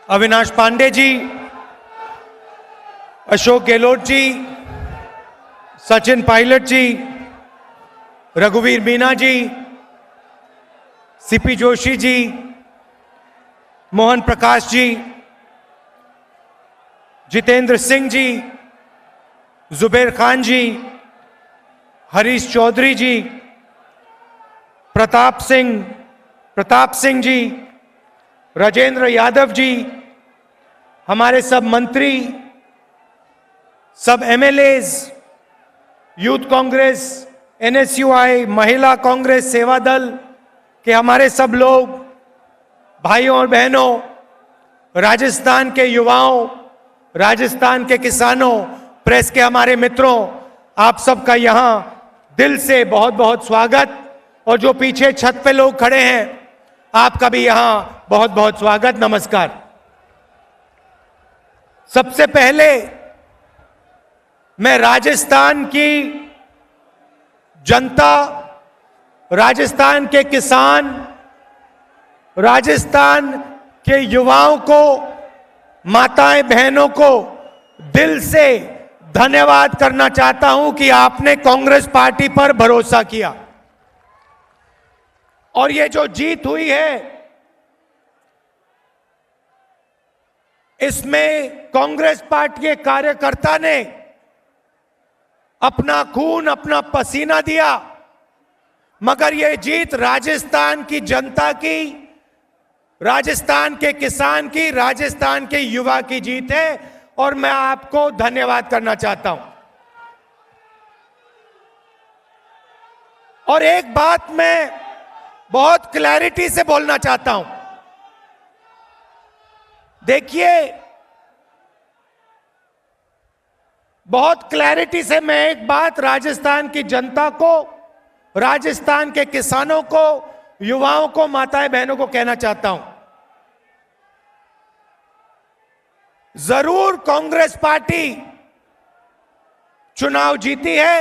अविनाश पांडे जी, अशोक गहलोत जी, सचिन पायलट जी, रघुवीर मीना जी, सीपी जोशी जी, मोहन प्रकाश जी, जितेंद्र सिंह जी, जुबेर खान जी, हरीश चौधरी जी, प्रताप सिंह जी, राजेंद्र यादव जी, हमारे सब मंत्री, सब एमएलएज, यूथ कांग्रेस, एनएसयूआई, महिला कांग्रेस, सेवा दल के हमारे सब लोग, भाइयों और बहनों, राजस्थान के युवाओं, राजस्थान के किसानों, प्रेस के हमारे मित्रों, आप सबका यहां दिल से बहुत बहुत स्वागत। और जो पीछे छत पे लोग खड़े हैं, आपका भी यहां बहुत बहुत स्वागत, नमस्कार। सबसे पहले मैं राजस्थान की जनता, राजस्थान के किसान, राजस्थान के युवाओं को, माताएं बहनों को दिल से धन्यवाद करना चाहता हूं कि आपने कांग्रेस पार्टी पर भरोसा किया। और ये जो जीत हुई है, इसमें कांग्रेस पार्टी के कार्यकर्ता ने अपना खून, अपना पसीना दिया, मगर यह जीत राजस्थान की जनता की, राजस्थान के किसान की, राजस्थान के युवा की जीत है और मैं आपको धन्यवाद करना चाहता हूं। और एक बात मैं बहुत क्लैरिटी से बोलना चाहता हूं। देखिए, बहुत क्लैरिटी से मैं एक बात राजस्थान की जनता को, राजस्थान के किसानों को, युवाओं को, माताएं बहनों को कहना चाहता हूं। जरूर कांग्रेस पार्टी चुनाव जीती है,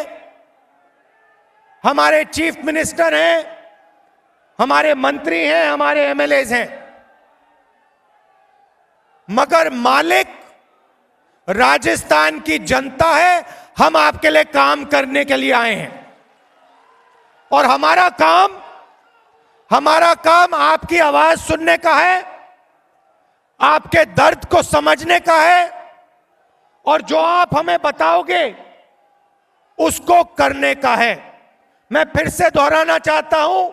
हमारे चीफ मिनिस्टर हैं, हमारे मंत्री हैं, हमारे एमएलएज हैं, मगर मालिक राजस्थान की जनता है। हम आपके लिए काम करने के लिए आए हैं और हमारा काम आपकी आवाज सुनने का है, आपके दर्द को समझने का है और जो आप हमें बताओगे उसको करने का है। मैं फिर से दोहराना चाहता हूं,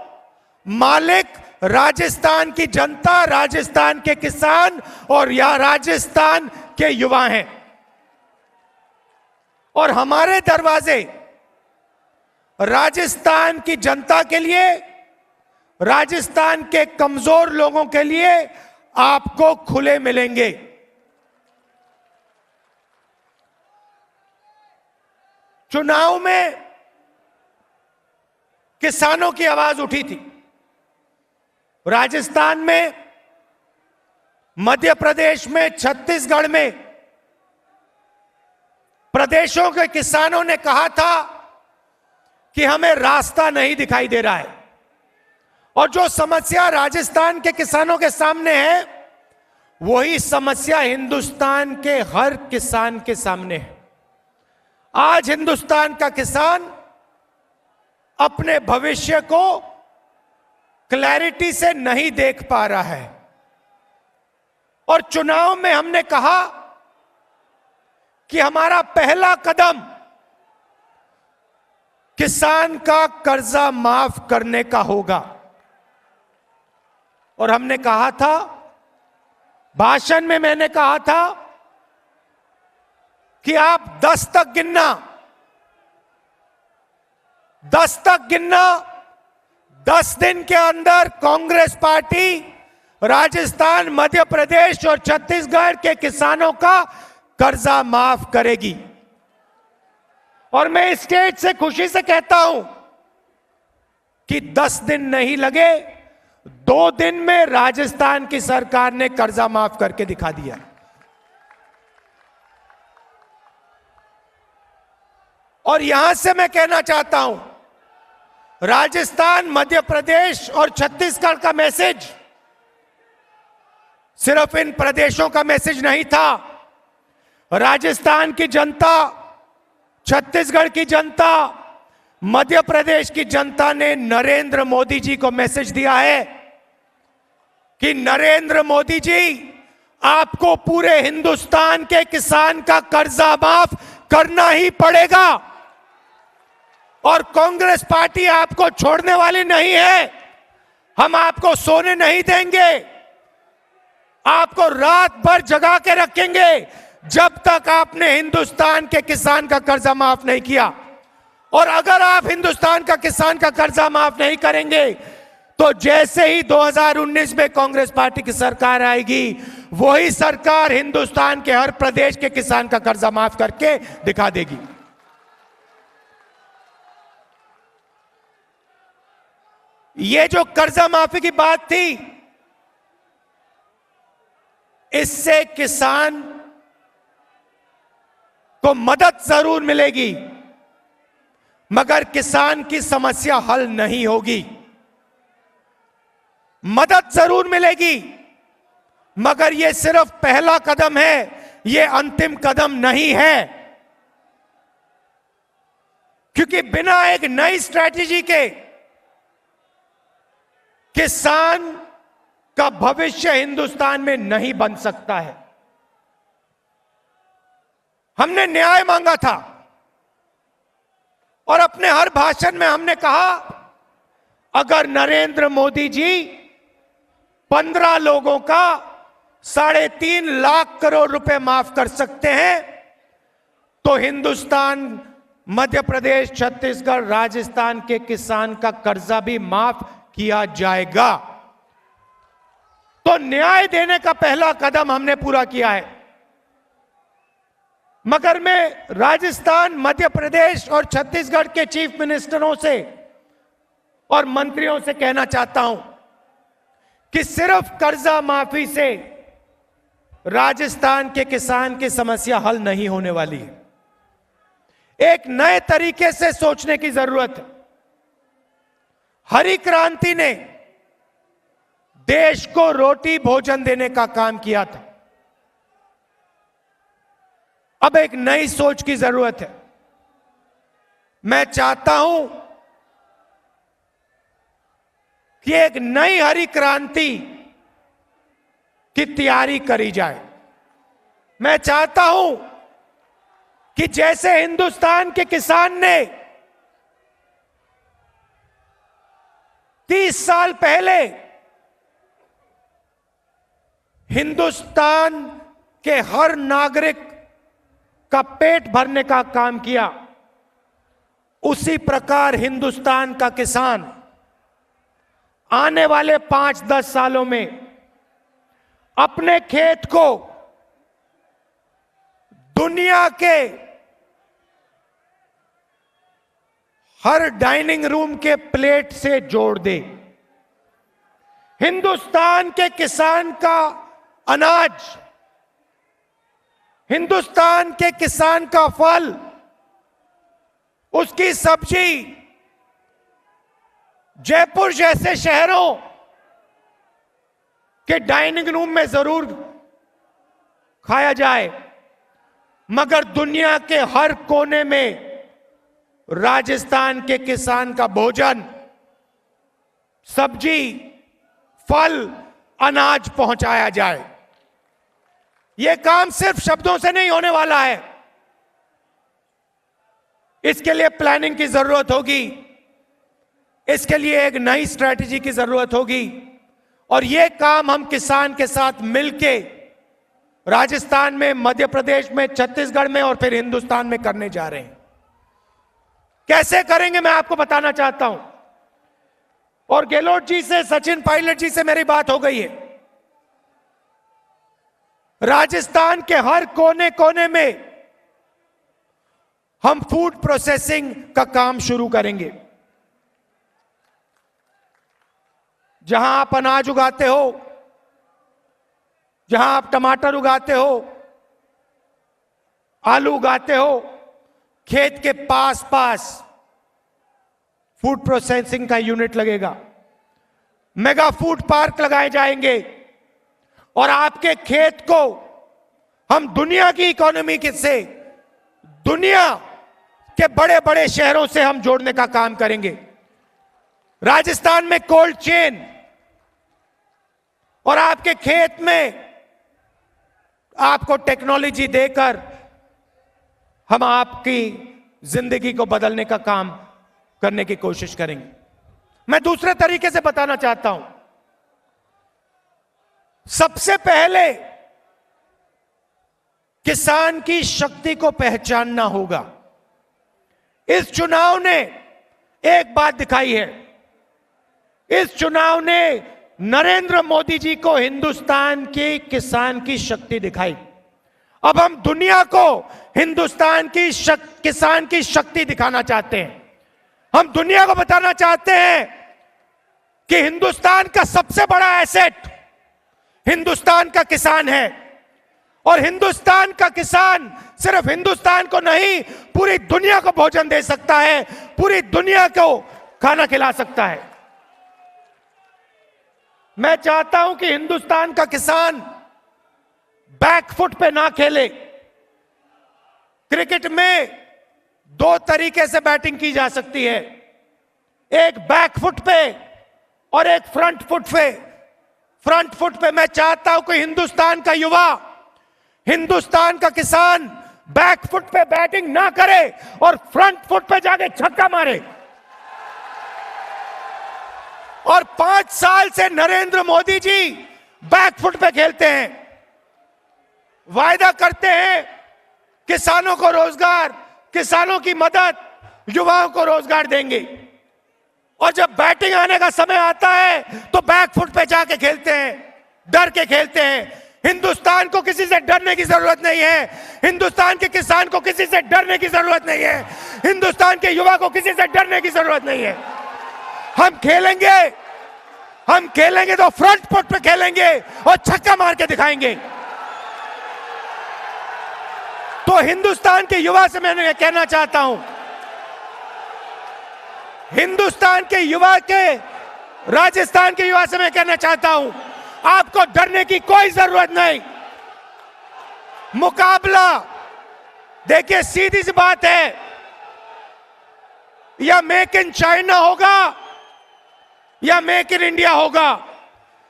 मालिक राजस्थान की जनता, राजस्थान के किसान और या राजस्थान के युवा हैं और हमारे दरवाजे राजस्थान की जनता के लिए, राजस्थान के कमजोर लोगों के लिए आपको खुले मिलेंगे। चुनाव में किसानों की आवाज उठी थी, राजस्थान में, मध्य प्रदेश में, छत्तीसगढ़ में प्रदेशों के किसानों ने कहा था कि हमें रास्ता नहीं दिखाई दे रहा है। और जो समस्या राजस्थान के किसानों के सामने है, वही समस्या हिंदुस्तान के हर किसान के सामने है। आज हिंदुस्तान का किसान अपने भविष्य को क्लैरिटी से नहीं देख पा रहा है और चुनाव में हमने कहा कि हमारा पहला कदम किसान का कर्जा माफ करने का होगा। और हमने कहा था, भाषण में मैंने कहा था कि आप 10 तक गिनना, 10 दिन के अंदर कांग्रेस पार्टी राजस्थान, मध्य प्रदेश और छत्तीसगढ़ के किसानों का कर्जा माफ करेगी। और मैं इस स्टेज से खुशी से कहता हूं कि 10 दिन नहीं लगे, 2 दिन में राजस्थान की सरकार ने कर्जा माफ करके दिखा दिया। और यहां से मैं कहना चाहता हूं, राजस्थान, मध्य प्रदेश और छत्तीसगढ़ का मैसेज सिर्फ इन प्रदेशों का मैसेज नहीं था, राजस्थान की जनता, छत्तीसगढ़ की जनता, मध्य प्रदेश की जनता ने नरेंद्र मोदी जी को मैसेज दिया है कि नरेंद्र मोदी जी, आपको पूरे हिंदुस्तान के किसान का कर्जा माफ करना ही पड़ेगा और कांग्रेस पार्टी आपको छोड़ने वाली नहीं है। हम आपको सोने नहीं देंगे, आपको रात भर जगा के रखेंगे जब तक आपने हिंदुस्तान के किसान का कर्जा माफ नहीं किया। और अगर आप हिंदुस्तान का किसान का कर्जा माफ नहीं करेंगे तो जैसे ही 2019 में कांग्रेस पार्टी की सरकार आएगी, वही सरकार हिंदुस्तान के हर प्रदेश के किसान का कर्जा माफ करके दिखा देगी। ये जो कर्जा माफी की बात थी, इससे किसान को मदद जरूर मिलेगी, मगर किसान की समस्या हल नहीं होगी। मदद जरूर मिलेगी, मगर यह सिर्फ पहला कदम है, यह अंतिम कदम नहीं है। क्योंकि बिना एक नई स्ट्रैटेजी के किसान का भविष्य हिंदुस्तान में नहीं बन सकता है। हमने न्याय मांगा था और अपने हर भाषण में हमने कहा, अगर नरेंद्र मोदी जी 15 लोगों का 3.5 लाख करोड़ रुपए माफ कर सकते हैं तो हिंदुस्तान, मध्य प्रदेश, छत्तीसगढ़, राजस्थान के किसान का कर्जा भी माफ किया जाएगा। तो न्याय देने का पहला कदम हमने पूरा किया है। मगर मैं राजस्थान, मध्य प्रदेश और छत्तीसगढ़ के चीफ मिनिस्टरों से और मंत्रियों से कहना चाहता हूं कि सिर्फ कर्जा माफी से राजस्थान के किसान की समस्या हल नहीं होने वाली है। एक नए तरीके से सोचने की जरूरत है। हरी क्रांति ने देश को रोटी भोजन देने का काम किया था। अब एक नई सोच की जरूरत है। मैं चाहता हूं कि एक नई हरी क्रांति की तैयारी करी जाए। मैं चाहता हूं कि जैसे हिंदुस्तान के किसान ने 30 साल पहले हिंदुस्तान के हर नागरिक का पेट भरने का काम किया, उसी प्रकार हिंदुस्तान का किसान आने वाले 5-10 सालों में अपने खेत को दुनिया के हर डाइनिंग रूम के प्लेट से जोड़ दे। हिंदुस्तान के किसान का अनाज, हिंदुस्तान के किसान का फल, उसकी सब्जी जयपुर जैसे शहरों के डाइनिंग रूम में जरूर खाया जाए, मगर दुनिया के हर कोने में राजस्थान के किसान का भोजन, सब्जी, फल, अनाज पहुंचाया जाए। यह काम सिर्फ शब्दों से नहीं होने वाला है। इसके लिए प्लानिंग की जरूरत होगी, इसके लिए एक नई स्ट्रैटेजी की जरूरत होगी, और यह काम हम किसान के साथ मिलके राजस्थान में, मध्य प्रदेश में, छत्तीसगढ़ में और फिर हिंदुस्तान में करने जा रहे हैं। कैसे करेंगे मैं आपको बताना चाहता हूं। और गहलोत जी से, सचिन पायलट जी से मेरी बात हो गई है। राजस्थान के हर कोने कोने में हम फूड प्रोसेसिंग का काम शुरू करेंगे। जहां आप अनाज उगाते हो, जहां आप टमाटर उगाते हो, आलू उगाते हो, खेत के पास पास फूड प्रोसेसिंग का यूनिट लगेगा। मेगा फूड पार्क लगाए जाएंगे और आपके खेत को हम दुनिया की इकोनॉमी से, दुनिया के बड़े बड़े शहरों से हम जोड़ने का काम करेंगे। राजस्थान में कोल्ड चेन और आपके खेत में आपको टेक्नोलॉजी देकर हम आपकी जिंदगी को बदलने का काम करने की कोशिश करेंगे। मैं दूसरे तरीके से बताना चाहता हूं। सबसे पहले किसान की शक्ति को पहचानना होगा। इस चुनाव ने एक बात दिखाई है, इस चुनाव ने नरेंद्र मोदी जी को हिंदुस्तान के किसान की शक्ति दिखाई। अब हम दुनिया को हिंदुस्तान की किसान की शक्ति दिखाना चाहते हैं। हम दुनिया को बताना चाहते हैं कि हिंदुस्तान का सबसे बड़ा एसेट हिंदुस्तान का किसान है, और हिंदुस्तान का किसान सिर्फ हिंदुस्तान को नहीं, पूरी दुनिया को भोजन दे सकता है, पूरी दुनिया को खाना खिला सकता है। मैं चाहता हूं कि हिंदुस्तान का किसान बैकफुट पे ना खेले। क्रिकेट में दो तरीके से बैटिंग की जा सकती है, एक बैकफुट पे और एक फ्रंट फुट पे। फ्रंट फुट पे मैं चाहता हूं कि हिंदुस्तान का युवा, हिंदुस्तान का किसान बैकफुट पे बैटिंग ना करे और फ्रंट फुट पे जाके छक्का मारे। और 5 साल से नरेंद्र मोदी जी बैकफुट पे खेलते हैं, वायदा करते हैं किसानों को रोजगार, किसानों की मदद, युवाओं को रोजगार देंगे, और जब बैटिंग आने का समय आता है तो बैकफुट पे जाके खेलते हैं, डर के खेलते हैं। हिंदुस्तान को किसी से डरने की जरूरत नहीं है, हिंदुस्तान के किसान को किसी से डरने की जरूरत नहीं है, हिंदुस्तान के युवा को किसी से डरने की जरूरत नहीं है। हम खेलेंगे तो फ्रंट फुट पे खेलेंगे और छक्का मार के दिखाएंगे। तो हिंदुस्तान के युवा से मैं कहना चाहता हूं, हिंदुस्तान के युवा के, राजस्थान के युवा से मैं कहना चाहता हूं, आपको डरने की कोई जरूरत नहीं। मुकाबला देखिए, सीधी सी बात है, या मेक इन चाइना होगा या मेक इन इंडिया होगा।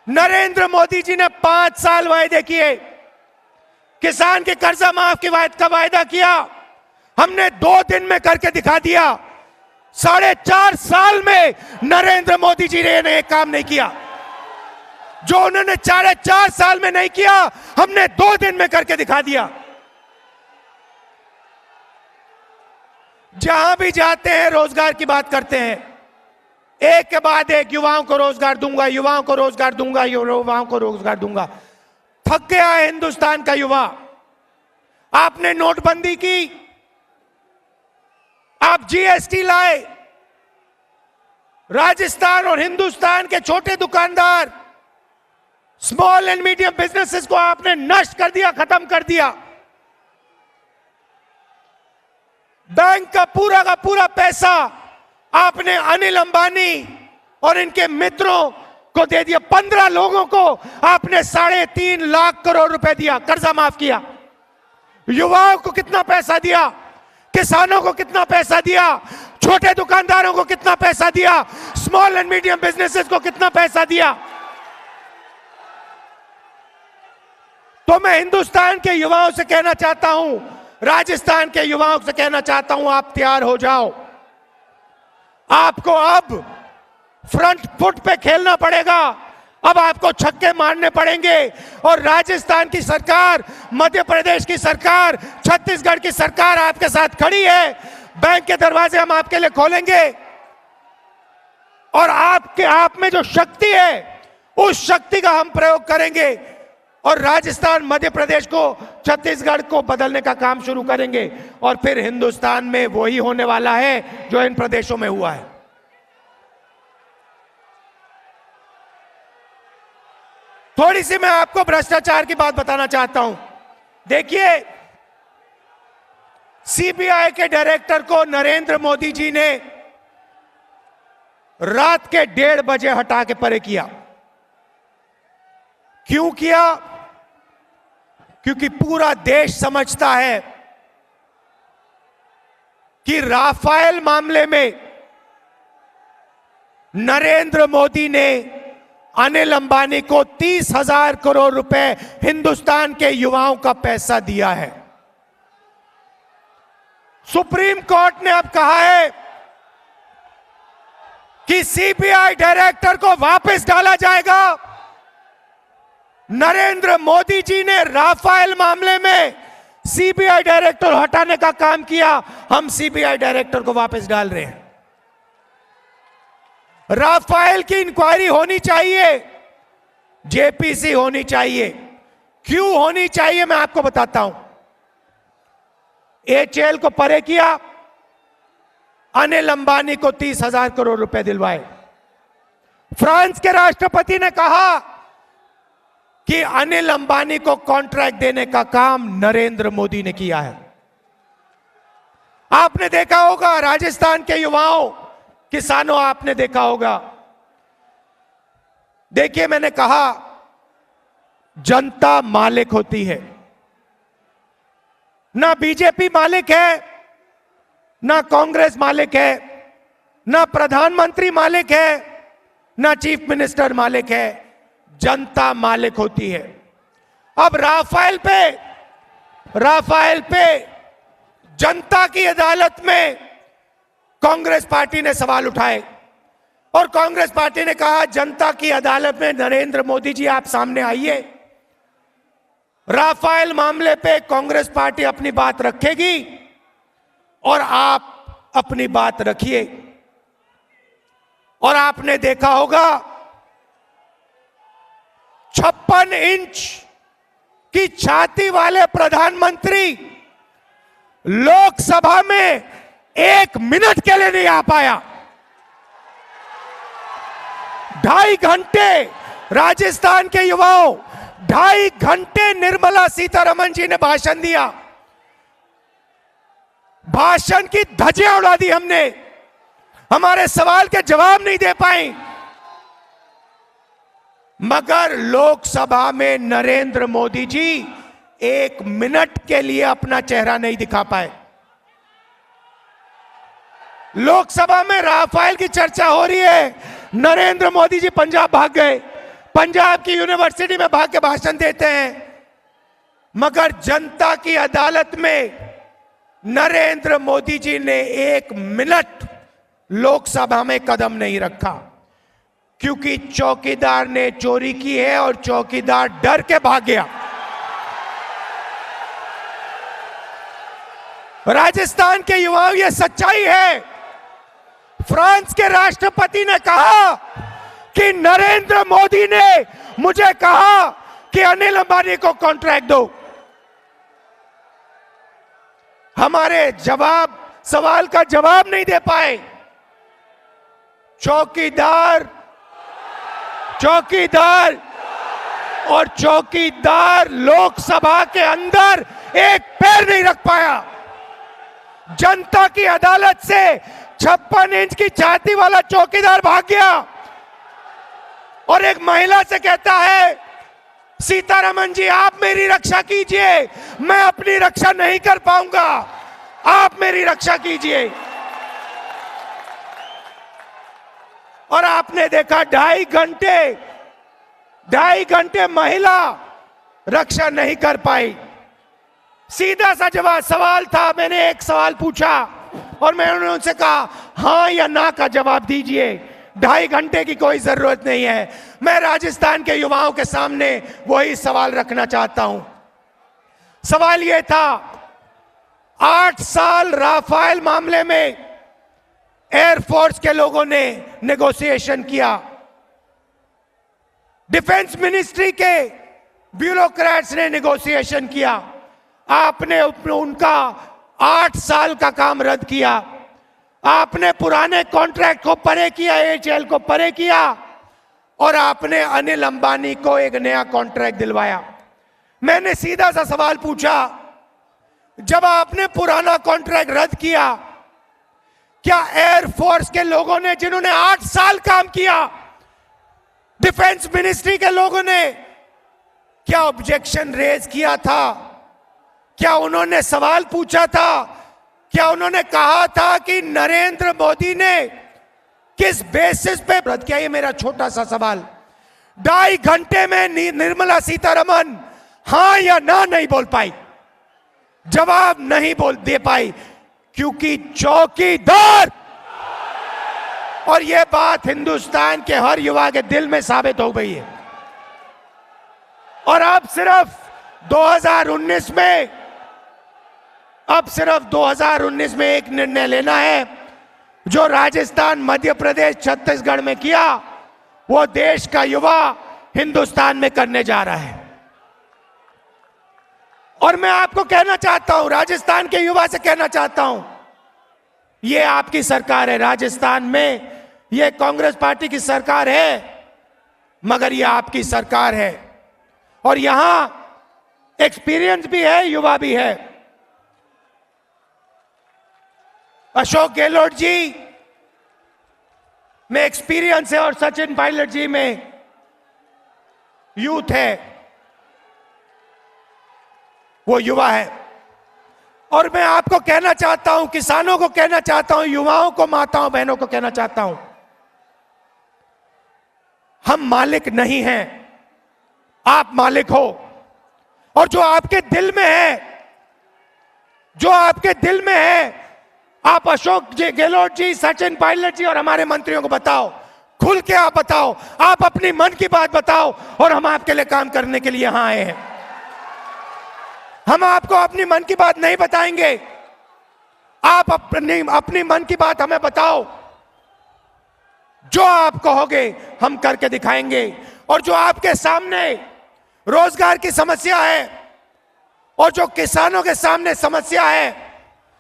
नरेंद्र मोदी जी ने 5 साल वायदे किए, किसान के कर्जा माफ की का वायदा किया, हमने 2 दिन में करके दिखा दिया। 4.5 साल में नरेंद्र मोदी जी ने एक काम नहीं किया, जो उन्होंने 4.5 साल में नहीं किया, हमने 2 दिन में करके दिखा दिया। जहां भी जाते हैं रोजगार की बात करते हैं, एक के बाद एक, युवाओं को रोजगार दूंगा, युवाओं को रोजगार दूंगा, युवाओं को रोजगार दूंगा। थक गया है हिंदुस्तान का युवा। आपने नोटबंदी की, आप जीएसटी लाए, राजस्थान और हिंदुस्तान के छोटे दुकानदार, स्मॉल एंड मीडियम बिजनेसेस को आपने नष्ट कर दिया, खत्म कर दिया। बैंक का पूरा पैसा आपने अनिल अंबानी और इनके मित्रों को दे दिया। 15 लोगों को आपने 3.5 लाख करोड़ रुपए दिया, कर्जा माफ किया। युवाओं को कितना पैसा दिया, किसानों को कितना पैसा दिया, छोटे दुकानदारों को कितना पैसा दिया, स्मॉल एंड मीडियम बिजनेसेस को कितना पैसा दिया। तो मैं हिंदुस्तान के युवाओं से कहना चाहता हूं, राजस्थान के युवाओं से कहना चाहता हूं, आप तैयार हो जाओ। आपको अब फ्रंट फुट पे खेलना पड़ेगा, अब आपको छक्के मारने पड़ेंगे। और राजस्थान की सरकार, मध्य प्रदेश की सरकार, छत्तीसगढ़ की सरकार आपके साथ खड़ी है। बैंक के दरवाजे हम आपके लिए खोलेंगे, और आप में जो शक्ति है, उस शक्ति का हम प्रयोग करेंगे, और राजस्थान, मध्य प्रदेश को, छत्तीसगढ़ को बदलने का काम शुरू करेंगे। और फिर हिंदुस्तान में वही होने वाला है जो इन प्रदेशों में हुआ है। थोड़ी सी मैं आपको भ्रष्टाचार की बात बताना चाहता हूं। देखिए, सीबीआई के डायरेक्टर को नरेंद्र मोदी जी ने रात के 1:30 बजे हटा के परे किया। क्यों किया? क्योंकि पूरा देश समझता है कि राफेल मामले में नरेंद्र मोदी ने अनिल अंबानी को 30,000 करोड़ रुपए हिंदुस्तान के युवाओं का पैसा दिया है। सुप्रीम कोर्ट ने अब कहा है कि सीबीआई डायरेक्टर को वापस डाला जाएगा। नरेंद्र मोदी जी ने राफेल मामले में सीबीआई डायरेक्टर हटाने का काम किया, हम सीबीआई डायरेक्टर को वापस डाल रहे हैं। राफेल की इंक्वायरी होनी चाहिए, जेपीसी होनी चाहिए। क्यों होनी चाहिए मैं आपको बताता हूं। एचएल को परे किया, अनिल अंबानी को 30,000 करोड़ रुपए दिलवाए। फ्रांस के राष्ट्रपति ने कहा कि अनिल अंबानी को कॉन्ट्रैक्ट देने का काम नरेंद्र मोदी ने किया है। आपने देखा होगा राजस्थान के युवाओं, किसानों, आपने देखा होगा। देखिए, मैंने कहा जनता मालिक होती है, ना बीजेपी मालिक है, ना कांग्रेस मालिक है, ना प्रधानमंत्री मालिक है, ना चीफ मिनिस्टर मालिक है, जनता मालिक होती है। अब राफेल पे जनता की अदालत में कांग्रेस पार्टी ने सवाल उठाए और कांग्रेस पार्टी ने कहा जनता की अदालत में नरेंद्र मोदी जी आप सामने आइए। राफेल मामले पे कांग्रेस पार्टी अपनी बात रखेगी और आप अपनी बात रखिए। और आपने देखा होगा 56 इंच की छाती वाले प्रधानमंत्री लोकसभा में 1 मिनट के लिए नहीं आ पाया। 2.5 घंटे राजस्थान के युवाओं, 2.5 घंटे निर्मला सीतारमण जी ने भाषण दिया। भाषण की धज्जियां उड़ा दी हमने, हमारे सवाल के जवाब नहीं दे पाई। मगर लोकसभा में नरेंद्र मोदी जी 1 मिनट के लिए अपना चेहरा नहीं दिखा पाए। लोकसभा में राफेल की चर्चा हो रही है, नरेंद्र मोदी जी पंजाब भाग गए, पंजाब की यूनिवर्सिटी में भाग के भाषण देते हैं। मगर जनता की अदालत में नरेंद्र मोदी जी ने 1 मिनट लोकसभा में कदम नहीं रखा, क्योंकि चौकीदार ने चोरी की है और चौकीदार डर के भाग गया। राजस्थान के युवाओं, ये सच्चाई है। फ्रांस के राष्ट्रपति ने कहा कि नरेंद्र मोदी ने मुझे कहा कि अनिल अंबानी को कॉन्ट्रैक्ट दो। हमारे सवाल का जवाब नहीं दे पाए। चौकीदार लोकसभा के अंदर एक पैर नहीं रख पाया। जनता की अदालत से 56 इंच की छाती वाला चौकीदार भाग गया और एक महिला से कहता है, सीतारमण जी आप मेरी रक्षा कीजिए, मैं अपनी रक्षा नहीं कर पाऊंगा, आप मेरी रक्षा कीजिए। और आपने देखा 2.5 घंटे महिला रक्षा नहीं कर पाई। सीधा सा सवाल था, मैंने एक सवाल पूछा और मैंने उनसे कहा हां या ना का जवाब दीजिए, 2.5 घंटे की कोई जरूरत नहीं है। मैं राजस्थान के युवाओं के सामने वही सवाल रखना चाहता हूं। सवाल यह था, 8 साल राफेल मामले में एयरफोर्स के लोगों ने नेगोशिएशन किया, डिफेंस मिनिस्ट्री के ब्यूरोक्रेट्स ने नेगोशिएशन किया। आपने उनका 8 साल का काम रद्द किया। आपने पुराने कॉन्ट्रैक्ट को परे किया, एचएल को परे किया और आपने अनिल अंबानी को एक नया कॉन्ट्रैक्ट दिलवाया। मैंने सीधा सा सवाल पूछा, जब आपने पुराना कॉन्ट्रैक्ट रद्द किया, क्या एयरफोर्स के लोगों ने, जिन्होंने 8 साल काम किया, डिफेंस मिनिस्ट्री के लोगों ने क्या ऑब्जेक्शन रेज किया था? क्या उन्होंने सवाल पूछा था? क्या उन्होंने कहा था कि नरेंद्र मोदी ने किस बेसिस पे रद्द किया? ये मेरा छोटा सा सवाल। 2.5 घंटे में निर्मला सीतारमण हां या ना नहीं बोल पाई, जवाब नहीं बोल दे पाई, क्योंकि चौकीदार। और यह बात हिंदुस्तान के हर युवा के दिल में साबित हो गई है। और अब सिर्फ 2019 में एक निर्णय लेना है, जो राजस्थान, मध्य प्रदेश, छत्तीसगढ़ में किया, वो देश का युवा हिंदुस्तान में करने जा रहा है। और मैं आपको कहना चाहता हूं, राजस्थान के युवा से कहना चाहता हूं, ये आपकी सरकार है। राजस्थान में ये कांग्रेस पार्टी की सरकार है, मगर ये आपकी सरकार है। और यहां एक्सपीरियंस भी है, युवा भी है। अशोक गहलोत जी में एक्सपीरियंस है और सचिन पायलट जी में यूथ है, वो युवा है। और मैं आपको कहना चाहता हूं, किसानों को कहना चाहता हूं, युवाओं को, माताओं बहनों को कहना चाहता हूं, हम मालिक नहीं हैं, आप मालिक हो। और जो आपके दिल में है, जो आपके दिल में है, आप अशोक जी, गहलोत जी, सचिन पायलट जी और हमारे मंत्रियों को बताओ, खुल के आप बताओ, आप अपनी मन की बात बताओ, और हम आपके लिए काम करने के लिए यहां आए हैं। हम आपको अपनी मन की बात नहीं बताएंगे, आप अपनी मन की बात हमें बताओ। जो आप कहोगे हम करके दिखाएंगे। और जो आपके सामने रोजगार की समस्या है और जो किसानों के सामने समस्या है,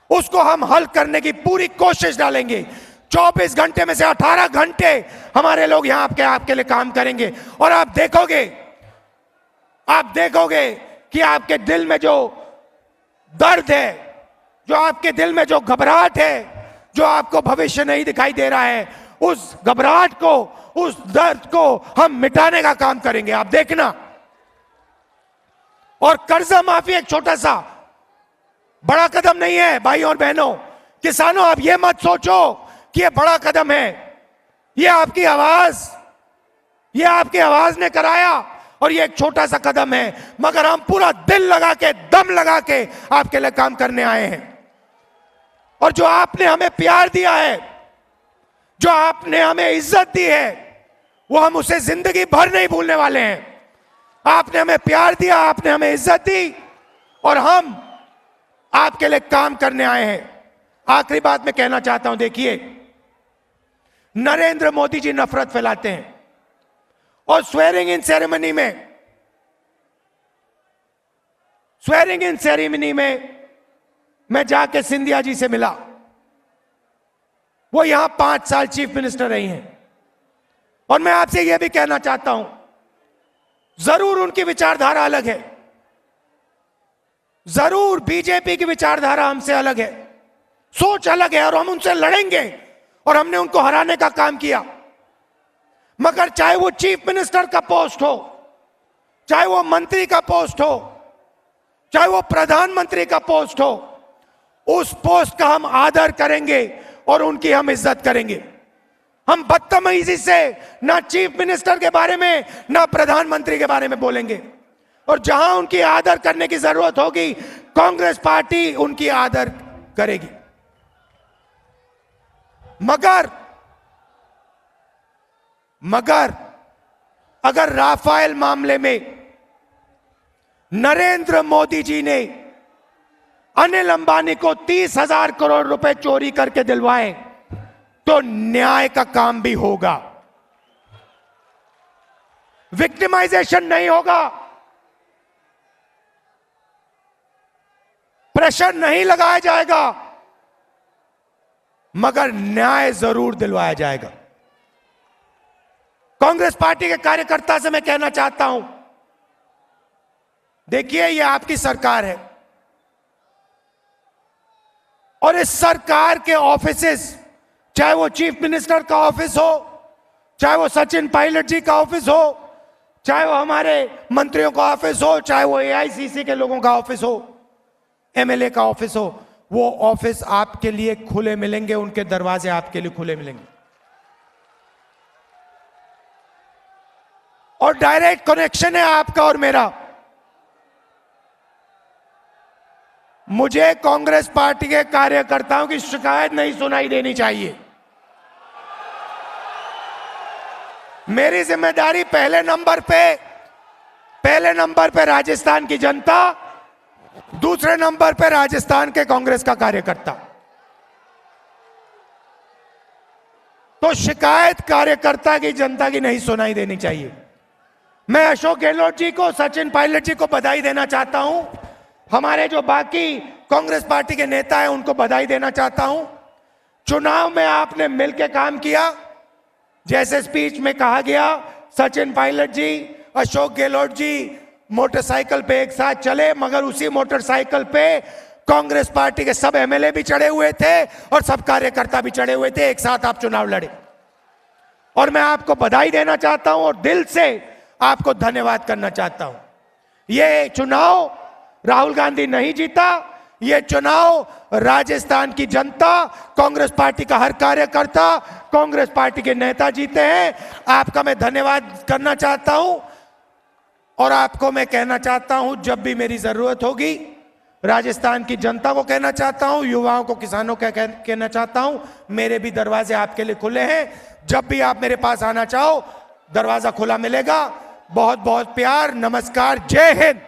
उसको हम हल करने की पूरी कोशिश डालेंगे। 24 घंटे में से 18 घंटे हमारे लोग यहां आपके लिए काम करेंगे। और आप देखोगे कि आपके दिल में जो दर्द है, जो आपके दिल में जो घबराहट है, जो आपको भविष्य नहीं दिखाई दे रहा है, उस घबराहट को, उस दर्द को हम मिटाने का काम करेंगे, आप देखना। और कर्जा माफी एक छोटा सा बड़ा कदम नहीं है भाई और बहनों। किसानों, आप ये मत सोचो कि ये बड़ा कदम है। ये आपकी आवाज ने कराया और ये एक छोटा सा कदम है, मगर हम पूरा दिल लगा के, दम लगा के आपके लिए काम करने आए हैं। और जो आपने हमें प्यार दिया है, जो आपने हमें इज्जत दी है, वो हम उसे जिंदगी भर नहीं भूलने वाले हैं। आपने हमें प्यार दिया, आपने हमें इज्जत दी, और हम आपके लिए काम करने आए हैं। आखिरी बात मैं कहना चाहता हूं, देखिए, नरेंद्र मोदी जी नफरत फैलाते हैं। और स्वेरिंग इन सेरेमनी में मैं जाके सिंधिया जी से मिला। वो यहां 5 साल चीफ मिनिस्टर रही हैं। और मैं आपसे यह भी कहना चाहता हूं, जरूर उनकी विचारधारा अलग है, जरूर बीजेपी की विचारधारा हमसे अलग है, सोच अलग है, और हम उनसे लड़ेंगे और हमने उनको हराने का काम किया। मगर चाहे वो चीफ मिनिस्टर का पोस्ट हो, चाहे वो मंत्री का पोस्ट हो, चाहे वो प्रधानमंत्री का पोस्ट हो, उस पोस्ट का हम आदर करेंगे और उनकी हम इज्जत करेंगे। हम बदतमीजी से ना चीफ मिनिस्टर के बारे में, ना प्रधानमंत्री के बारे में बोलेंगे। और जहां उनकी आदर करने की जरूरत होगी, कांग्रेस पार्टी उनकी आदर करेगी। मगर अगर राफेल मामले में नरेंद्र मोदी जी ने अनिल अंबानी को 30,000 करोड़ रुपए चोरी करके दिलवाए, तो न्याय का काम भी होगा, विक्टिमाइजेशन नहीं होगा, प्रेशर नहीं लगाया जाएगा, मगर न्याय जरूर दिलवाया जाएगा। कांग्रेस पार्टी के कार्यकर्ता से मैं कहना चाहता हूं, देखिए, यह आपकी सरकार है और इस सरकार के ऑफिसेस, चाहे वो चीफ मिनिस्टर का ऑफिस हो, चाहे वो सचिन पायलट जी का ऑफिस हो, चाहे वो हमारे मंत्रियों का ऑफिस हो, चाहे वो एआईसीसी के लोगों का ऑफिस हो, एमएलए का ऑफिस हो, वो ऑफिस आपके लिए खुले मिलेंगे, उनके दरवाजे आपके लिए खुले मिलेंगे। और डायरेक्ट कनेक्शन है आपका और मेरा। मुझे कांग्रेस पार्टी के कार्यकर्ताओं की शिकायत नहीं सुनाई देनी चाहिए। मेरी जिम्मेदारी पहले नंबर पे राजस्थान की जनता, दूसरे नंबर पे राजस्थान के कांग्रेस का कार्यकर्ता। तो शिकायत कार्यकर्ता की, जनता की नहीं सुनाई देनी चाहिए। मैं अशोक गहलोत जी को, सचिन पायलट जी को बधाई देना चाहता हूं। हमारे जो बाकी कांग्रेस पार्टी के नेता हैं उनको बधाई देना चाहता हूं। चुनाव में आपने मिलकर काम किया, जैसे स्पीच में कहा गया। सचिन पायलट जी, अशोक गहलोत जी मोटरसाइकिल पे एक साथ चले, मगर उसी मोटरसाइकिल पे कांग्रेस पार्टी के सब एमएलए भी चढ़े हुए थे और सब कार्यकर्ता भी चढ़े हुए थे। एक साथ आप चुनाव लड़े और मैं आपको बधाई देना चाहता हूं और दिल से आपको धन्यवाद करना चाहता हूं। यह चुनाव राहुल गांधी नहीं जीता, यह चुनाव राजस्थान की जनता, कांग्रेस पार्टी का हर कार्यकर्ता, कांग्रेस पार्टी के नेता जीते हैं। आपका मैं धन्यवाद करना चाहता हूं और आपको मैं कहना चाहता हूं, जब भी मेरी जरूरत होगी, राजस्थान की जनता को कहना चाहता हूं, युवाओं को, किसानों को कहना चाहता हूं, मेरे भी दरवाजे आपके लिए खुले हैं। जब भी आप मेरे पास आना चाहो, दरवाजा खुला मिलेगा। बहुत बहुत प्यार, नमस्कार, जय हिंद।